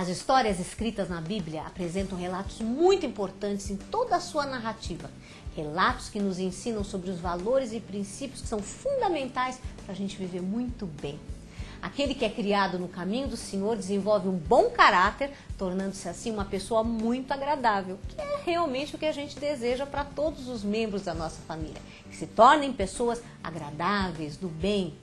As histórias escritas na Bíblia apresentam relatos muito importantes em toda a sua narrativa. Relatos que nos ensinam sobre os valores e princípios que são fundamentais para a gente viver muito bem. Aquele que é criado no caminho do Senhor desenvolve um bom caráter, tornando-se assim uma pessoa muito agradável, que é realmente o que a gente deseja para todos os membros da nossa família, que se tornem pessoas agradáveis, do bem.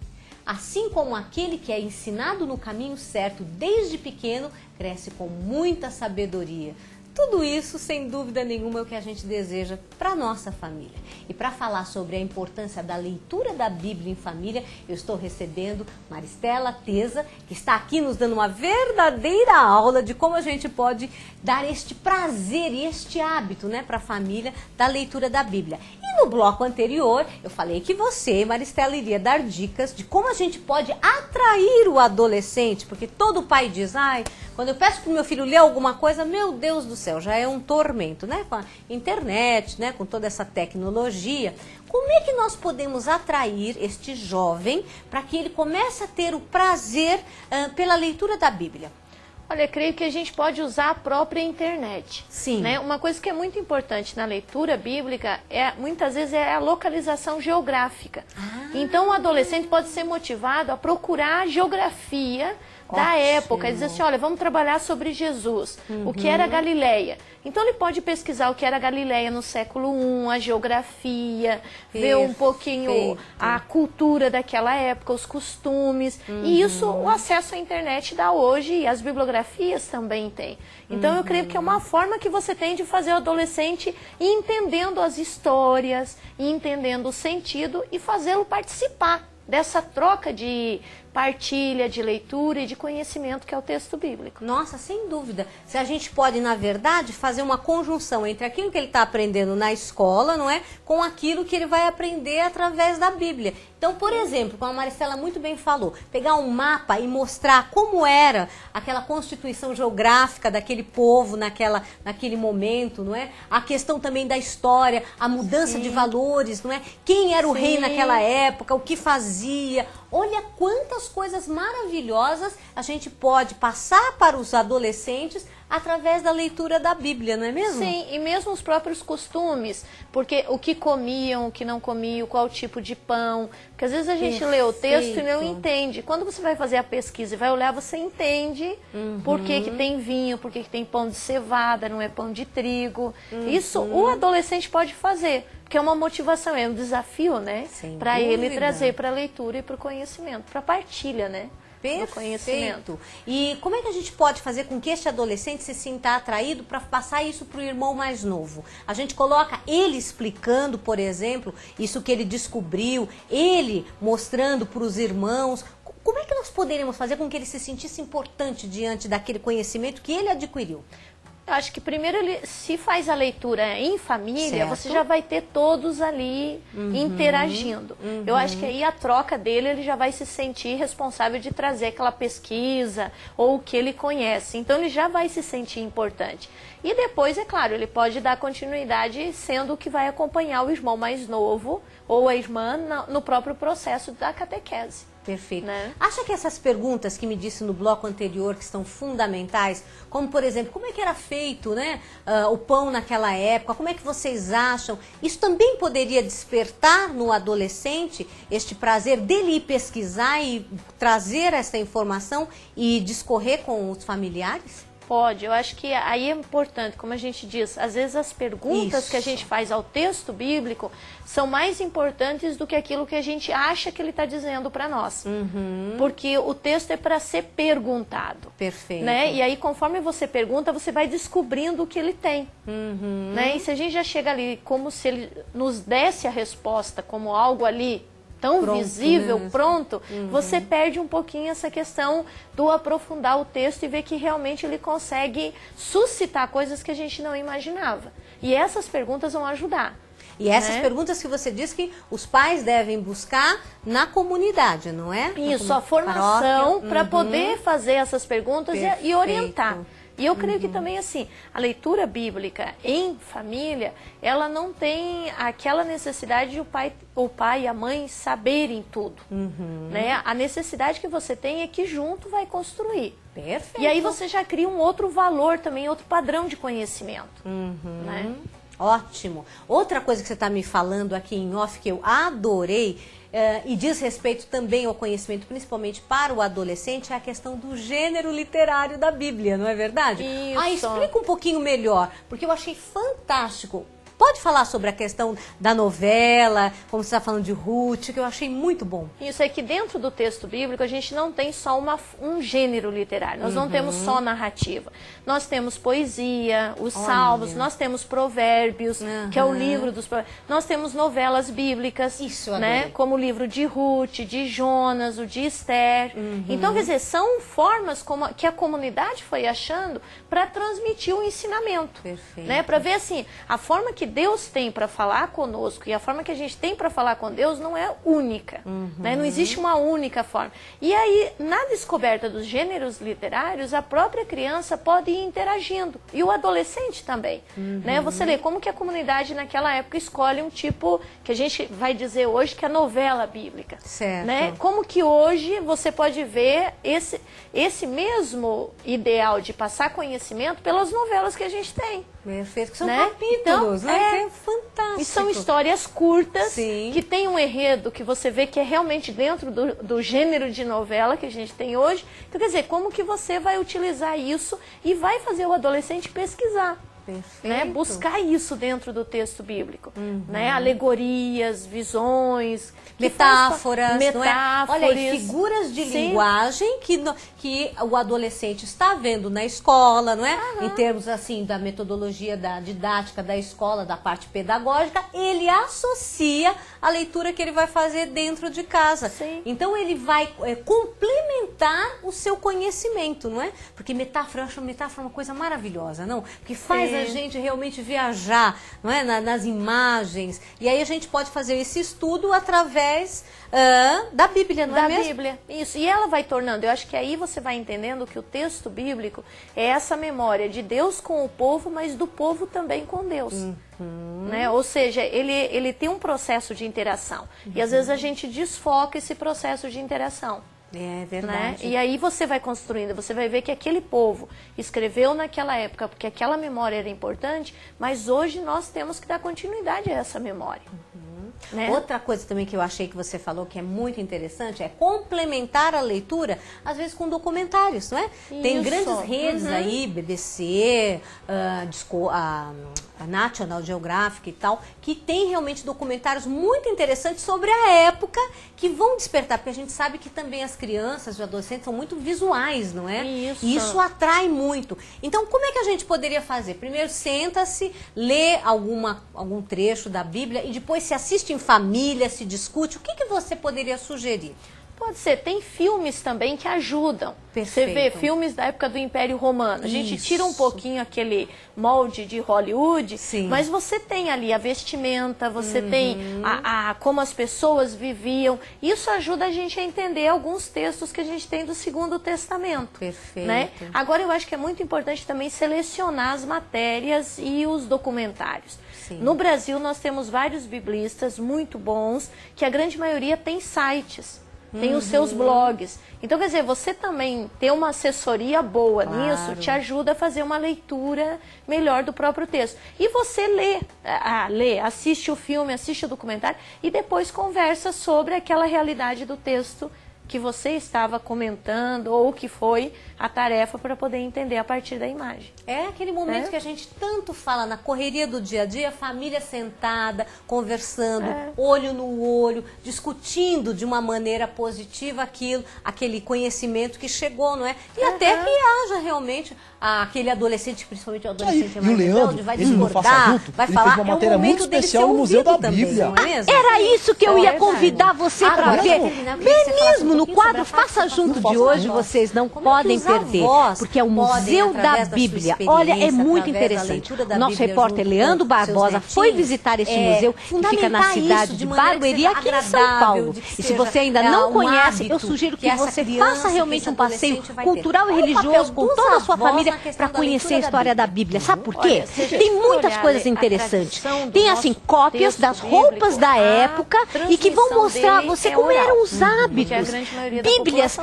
Assim como aquele que é ensinado no caminho certo desde pequeno, cresce com muita sabedoria. Tudo isso, sem dúvida nenhuma, é o que a gente deseja para a nossa família. E para falar sobre a importância da leitura da Bíblia em família, eu estou recebendo Maristela Teza, que está aqui nos dando uma verdadeira aula de como a gente pode dar este prazer e este hábito, né, para a família da leitura da Bíblia. E no bloco anterior, eu falei que você, Maristela, iria dar dicas de como a gente pode atrair o adolescente, porque todo pai diz, quando eu peço para o meu filho ler alguma coisa, meu Deus do céu, já é um tormento, né? Com a internet, né? Com toda essa tecnologia. Como é que nós podemos atrair este jovem para que ele comece a ter o prazer pela leitura da Bíblia? Olha, creio que a gente pode usar a própria internet. Sim. Né? Uma coisa que é muito importante na leitura bíblica, muitas vezes, é a localização geográfica. Então, o adolescente pode ser motivado a procurar a geografia da época, dizer assim, olha, vamos trabalhar sobre Jesus, o que era Galileia. Então ele pode pesquisar o que era Galileia no século I, a geografia, ver um pouquinho a cultura daquela época, os costumes. E isso o acesso à internet dá hoje e as bibliografias também têm. Então eu creio que é uma forma que você tem de fazer o adolescente ir entendendo as histórias, ir entendendo o sentido e fazê-lo participar dessa troca de partilha, de leitura e de conhecimento que é o texto bíblico. Nossa, sem dúvida. Se a gente pode, na verdade, fazer uma conjunção entre aquilo que ele está aprendendo na escola, não é? Com aquilo que ele vai aprender através da Bíblia. Então, por exemplo, como a Maristela muito bem falou, pegar um mapa e mostrar como era aquela constituição geográfica daquele povo naquele momento, não é? A questão também da história, a mudança de valores, não é? Quem era o rei naquela época, o que fazia. Olha quantas coisas maravilhosas a gente pode passar para os adolescentes através da leitura da Bíblia, não é mesmo? Sim, e mesmo os próprios costumes, porque o que comiam, o que não comiam, qual tipo de pão, porque às vezes a gente lê o texto e não entende. Quando você vai fazer a pesquisa e vai olhar, você entende por que que tem vinho, por que que tem pão de cevada, não é pão de trigo. Isso o adolescente pode fazer, porque é uma motivação, é um desafio, né? Para ele trazer para a leitura e para o conhecimento, para a partilha, né? Perfeito. E como é que a gente pode fazer com que este adolescente se sinta atraído para passar isso para o irmão mais novo? A gente coloca ele explicando, por exemplo, isso que ele descobriu, ele mostrando para os irmãos. Como é que nós poderíamos fazer com que ele se sentisse importante diante daquele conhecimento que ele adquiriu? Eu acho que primeiro ele se faz a leitura em família, você já vai ter todos ali interagindo. Eu acho que aí a troca dele, ele já vai se sentir responsável de trazer aquela pesquisa ou o que ele conhece. Então ele já vai se sentir importante. E depois, é claro, ele pode dar continuidade sendo o que vai acompanhar o irmão mais novo ou a irmã no próprio processo da catequese. Perfeito. Né? Acha que essas perguntas que me disse no bloco anterior, que são fundamentais, como por exemplo, como é que era feito, né, o pão naquela época, como é que vocês acham? Isso também poderia despertar no adolescente este prazer dele ir pesquisar e trazer essa informação e discorrer com os familiares? Pode, eu acho que aí é importante, como a gente diz, às vezes as perguntas que a gente faz ao texto bíblico são mais importantes do que aquilo que a gente acha que ele está dizendo para nós. Porque o texto é para ser perguntado. Perfeito. Né? E aí, conforme você pergunta, você vai descobrindo o que ele tem. Né? E se a gente já chega ali como se ele nos desse a resposta como algo ali tão visível, pronto, você perde um pouquinho essa questão do aprofundar o texto e ver que realmente ele consegue suscitar coisas que a gente não imaginava. E essas perguntas vão ajudar. E essas perguntas que você diz que os pais devem buscar na comunidade, não é? Isso, a formação para poder fazer essas perguntas e orientar. E eu creio que também, assim, a leitura bíblica em família, ela não tem aquela necessidade de o pai e a mãe saberem tudo. Né? A necessidade que você tem é que junto vai construir. Perfeito. E aí você já cria um outro valor também, outro padrão de conhecimento. Né? Ótimo. Outra coisa que você está me falando aqui em off que eu adorei, e diz respeito também ao conhecimento, principalmente para o adolescente, é a questão do gênero literário da Bíblia, não é verdade? Isso. Explica um pouquinho melhor, porque eu achei fantástico. Pode falar sobre a questão da novela, como você está falando de Ruth, que eu achei muito bom. Isso é que dentro do texto bíblico a gente não tem só um gênero literário, nós não temos só narrativa. Nós temos poesia, os salmos, nós temos provérbios, que é o livro dos provérbios. Nós temos novelas bíblicas, né, como o livro de Ruth, de Jonas, o de Esther. Então, quer dizer, são formas que a comunidade foi achando para transmitir o ensinamento. Perfeito. Né, para ver assim, a forma que Deus tem para falar conosco e a forma que a gente tem para falar com Deus não é única, né? Não existe uma única forma. E aí, na descoberta dos gêneros literários, a própria criança pode ir interagindo, e o adolescente também, né? Você lê como que a comunidade naquela época escolhe um tipo, que a gente vai dizer hoje que é novela bíblica, certo. Né? Como que hoje você pode ver esse mesmo ideal de passar conhecimento pelas novelas que a gente tem. Perfeito, que são né? capítulos, então, né? É fantástico. E são histórias curtas, Sim. que tem um enredo que você vê que é realmente dentro do gênero de novela que a gente tem hoje. Então, quer dizer, como que você vai utilizar isso e vai fazer o adolescente pesquisar? Né? Buscar isso dentro do texto bíblico, né? Alegorias, visões, metáforas, não é? Olha aí, figuras de linguagem que o adolescente está vendo na escola, não é? Em termos assim da metodologia da didática da escola, da parte pedagógica, ele associa a leitura que ele vai fazer dentro de casa. Sim. Então ele vai complementar o seu conhecimento, não é? Porque metáfora, eu acho metáfora uma coisa maravilhosa, não? Porque faz a gente realmente viajar, não é? Nas imagens. E aí a gente pode fazer esse estudo através da Bíblia, não é mesmo? Da Bíblia, isso. E ela vai tornando, eu acho que aí você vai entendendo que o texto bíblico é essa memória de Deus com o povo, mas do povo também com Deus. Né? Ou seja, ele tem um processo de interação. E às vezes a gente desfoca esse processo de interação. É verdade. Né? E aí você vai construindo, você vai ver que aquele povo escreveu naquela época, porque aquela memória era importante, mas hoje nós temos que dar continuidade a essa memória. Né? Outra coisa também que eu achei que você falou que é muito interessante é complementar a leitura, às vezes com documentários, não é? Isso. Tem grandes redes aí, BBC, a National Geographic e tal, que tem realmente documentários muito interessantes sobre a época que vão despertar, porque a gente sabe que também as crianças e adolescentes são muito visuais, não é? Isso. E isso atrai muito. Então, como é que a gente poderia fazer? Primeiro, senta-se, lê algum trecho da Bíblia e depois se assiste em família, se discute. O que você poderia sugerir? Pode ser, tem filmes também que ajudam. Perfeito. Você vê filmes da época do Império Romano. A gente tira um pouquinho aquele molde de Hollywood, Sim. mas você tem ali a vestimenta, você tem como as pessoas viviam. Isso ajuda a gente a entender alguns textos que a gente tem do Segundo Testamento. Perfeito. Né? Agora, eu acho que é muito importante também selecionar as matérias e os documentários. Sim. No Brasil, nós temos vários biblistas muito bons, que a grande maioria tem sites. Tem os seus blogs. Então, quer dizer, você também ter uma assessoria boa nisso te ajuda a fazer uma leitura melhor do próprio texto. E você lê, assiste o filme, assiste o documentário e depois conversa sobre aquela realidade do texto que você estava comentando ou que foi a tarefa para poder entender a partir da imagem. É aquele momento que a gente tanto fala na correria do dia a dia, família sentada, conversando, olho no olho, discutindo de uma maneira positiva aquele conhecimento que chegou, não é? E até que haja realmente aquele adolescente, principalmente o adolescente mais rebelde, vai discordar, vai falar, uma matéria muito especial no Museu da Bíblia. Não é mesmo? Era isso que eu ia convidar você para ver. Mesmo no quadro Faça Junto de hoje, vocês não podem perder, porque é o Museu da Bíblia. Olha, é muito interessante. O nosso repórter Leandro Barbosa foi visitar esse museu que fica na cidade de Barueri, aqui em São Paulo. E se você ainda não conhece, eu sugiro que você faça realmente um passeio cultural e religioso com toda a sua família Bíblia para conhecer a história da Bíblia. Sabe por quê? Tem muitas coisas interessantes. Tem, assim, cópias das roupas da época e que vão mostrar a você como eram os hábitos. Bíblias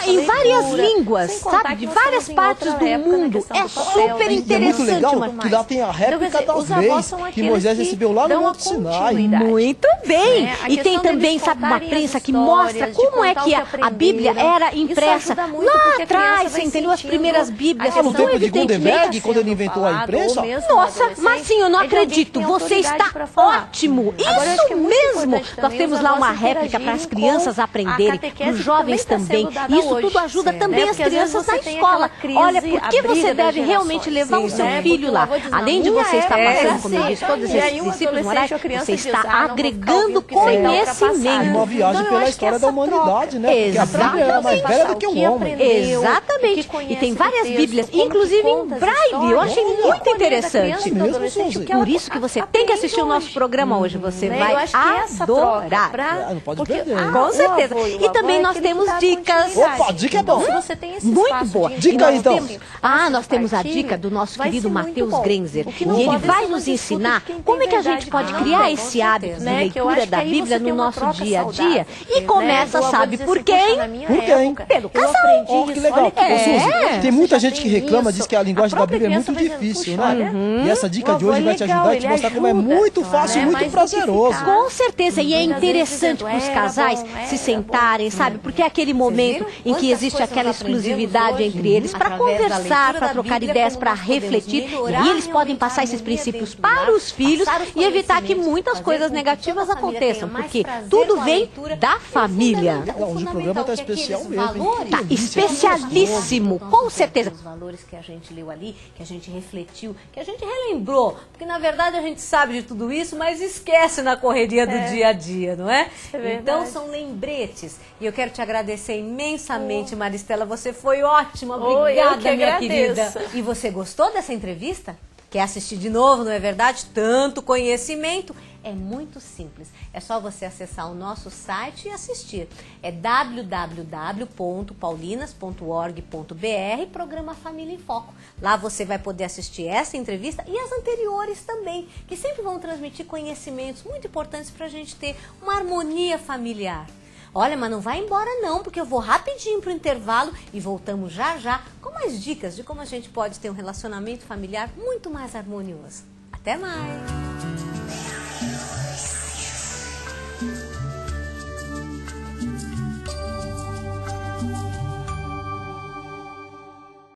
em várias línguas, sabe? De várias partes do mundo. É super interessante. É muito legal que lá tem a réplica das leis que Moisés recebeu lá no Monte Sinai. Muito bem. E tem também, sabe, uma prensa que mostra como é que a Bíblia era impressa lá atrás, você entendeu? As primeiras Bíblias. No tempo de Gutenberg, quando ele inventou a imprensa? Nossa, Marcinho, eu não acredito. Você está ótimo. Isso mesmo. Nós temos lá uma réplica para as crianças aprenderem, para os jovens também. Isso tudo ajuda também as crianças na escola. Olha, por que você deve realmente levar o seu filho lá? Além de você estar passando, como eu disse, todos esses princípios morais, você está agregando conhecimento. Uma viagem pela história da humanidade, né? Porque a Bíblia era mais velha do que o homem. Exatamente. E tem várias Bíblias, inclusive em braille. Eu achei muito interessante. Por isso que você tem que assistir o nosso programa hoje. Você vai adorar. Não pode perder. Com certeza. E também nós temos dicas. Opa, dica é bom. Muito boa. Dica então. Nós temos a dica do nosso querido Matheus Grenzer. E ele vai nos ensinar como é que a gente pode criar esse hábito de leitura da Bíblia no nosso dia a dia. E começa, sabe por quem? Por quem? Pelo casal. Oh, que legal. Suzy, tem muita gente que reclama, diz que a linguagem da Bíblia é muito difícil, né? E essa dica de hoje vai te ajudar a te mostrar como é muito fácil e muito prazeroso. Com certeza. E é interessante para os casais se sentarem, sabe? Porque é aquele momento em que existe aquela exclusividade entre eles para conversar, para trocar ideias, para refletir. E aí eles podem passar esses princípios para os filhos e evitar que muitas coisas negativas aconteçam, porque tudo vem da família. Hoje o programa está especial mesmo. Tá especialíssimo, com certeza. Os valores que a gente leu ali, que a gente refletiu, que a gente relembrou, porque na verdade a gente sabe de tudo isso, mas esquece na correria do dia a dia, não é? Então são lembretes. E eu quero te agradecer imensamente, Maristela, você foi ótima, obrigada, minha querida. E você gostou dessa entrevista? Quer assistir de novo, não é verdade? Tanto conhecimento. É muito simples. É só você acessar o nosso site e assistir. É www.paulinas.org.br, programa Família em Foco. Lá você vai poder assistir essa entrevista e as anteriores também, que sempre vão transmitir conhecimentos muito importantes para a gente ter uma harmonia familiar. Olha, mas não vai embora não, porque eu vou rapidinho para o intervalo e voltamos já já com mais dicas de como a gente pode ter um relacionamento familiar muito mais harmonioso. Até mais!